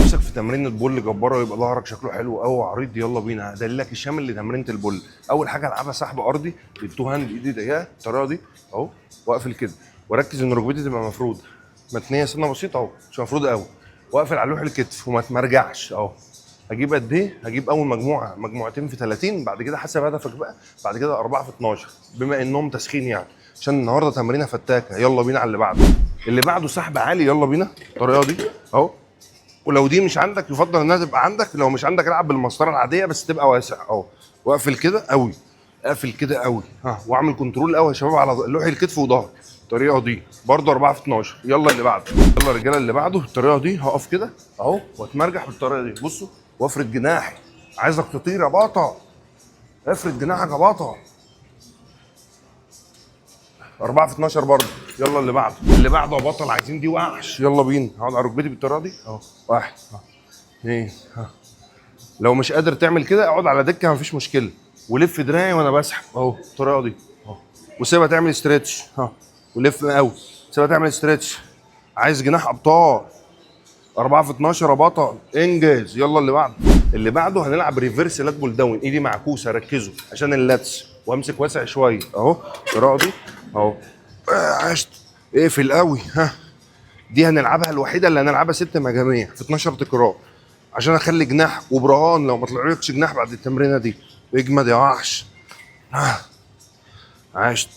نفسك في تمرين بول جباره ويبقى ظهرك شكله حلو قوي وعريض، يلا بينا هدللك الشامل لتمرينه البول. اول حاجه العبها سحب ارضي بالتو هاند، ايدي ضيقه الطريقه دي اهو، واقفل كده وركز ان ركبتي تبقى مفروده متنيه سنه بسيطه اهو، مش مفروده قوي، واقفل على لوح الكتف وما تمرجعش اهو. هجيب قد ايه؟ هجيب اول مجموعه مجموعتين في 30، بعد كده حسب هدفك بقى، بعد كده 4 في 12 بما انهم تسخين يعني، عشان النهارده تمرينه فتاكه. يلا بينا على اللي بعده. اللي بعده سحب عالي، يلا بينا الطريقه دي اهو. ولو دي مش عندك يفضل انها تبقى عندك، لو مش عندك العب بالمسطره العاديه بس تبقى واسع اهو، واقفل كده قوي، اقفل كده قوي ها، واعمل كنترول قوي يا شباب على لوح الكتف وظهر. الطريقه دي برضه 4 في 12. يلا اللي بعده، يلا يا رجاله اللي بعده. الطريقه دي هقف كده اهو واتمرجح بالطريقه دي، بصوا، وافرد جناحي. عايزك تطير يا بطل، افرد جناحك يا بطل. 4 في 12 برضه. يلا اللي بعده، اللي بعده يا بطل، عايزين دي وحش. يلا بينا، هقعد على ركبتي بالطريقه دي اهو، 1 2 ها. لو مش قادر تعمل كده اقعد على دكه مفيش مشكله، ولف دراعي وانا بسحب اهو الطريقه دي اهو، وسيبها تعمل استريتش ها، ولف قوي، سيبها تعمل استريتش. عايز جناح ابطال. 4 في 12 يا بطل، انجز. يلا اللي بعده، اللي بعده هنلعب ريفرس لات بول داون، ايدي معكوسه، ركزوا عشان اللاتس، وامسك واسع شويه اهو الطريقه دي اهو. عشت، اقفل قوي ها. دي هنلعبها الوحيده اللي هنلعبها 6 مجاميع في 12 تكرار، عشان اخلي جناح وبرهان لو ما طلعلكش جناح بعد التمرينه دي. اجمد يا وحش. عشت.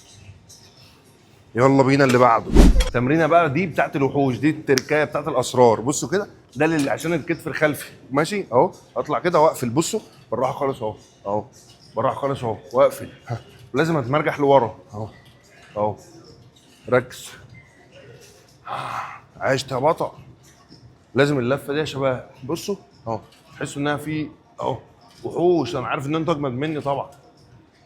يلا بينا اللي بعده. التمرينه بقى دي بتاعت الوحوش، دي التركايه بتاعت الاسرار. بصوا كده، ده اللي عشان الكتف الخلفي ماشي اهو، اطلع كده واقفل، بصوا بالراحه خالص اهو اهو، بالراحه خالص اهو واقفل، لازم اتمرجح لورا اهو اهو، ركز. عشت يا بطل. لازم اللفه دي يا شباب، بصوا اهو، تحسوا انها في اهو وحوش. انا عارف ان انتوا اجمد مني طبعا.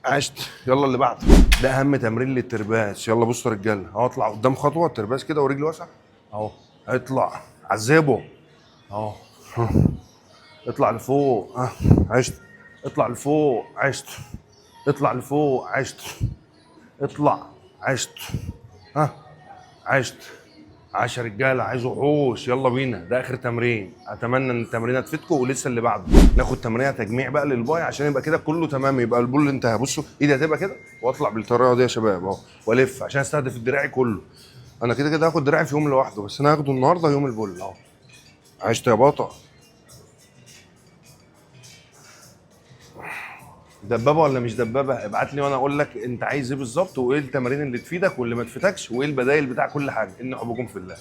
عشت. يلا اللي بعده، ده اهم تمرين للترباس. يلا بصوا يا رجاله اهو، اطلع قدام خطوه الترباس كده ورجلي واسعه اهو، اطلع عذبه اهو، اطلع لفوق ها. عشت. اطلع لفوق. عشت. اطلع لفوق. عشت. اطلع. عشت ها. عشت. 10 رجاله، عايز وحوش. يلا بينا، ده اخر تمرين. اتمنى ان التمرينه تفيدكم، ولسه اللي بعده ناخد تمرينه تجميع بقى للباي عشان يبقى كده كله تمام، يبقى البول انتهى. بصوا ايدي هتبقى كده، واطلع بالطريقه دي يا شباب اهو، والف عشان استهدف الدراعي كله. انا كده كده هاخد دراعي في يوم لوحده، بس انا هاخده النهارده يوم البول اهو. عشت يا بطل. دبابه ولا مش دبابه؟ ابعت لي وانا اقول لك انت عايز ايه بالظبط، وايه التمارين اللي تفيدك واللي ما تفيدكش، وايه البدايل بتاع كل حاجه. ان حبكم في الله.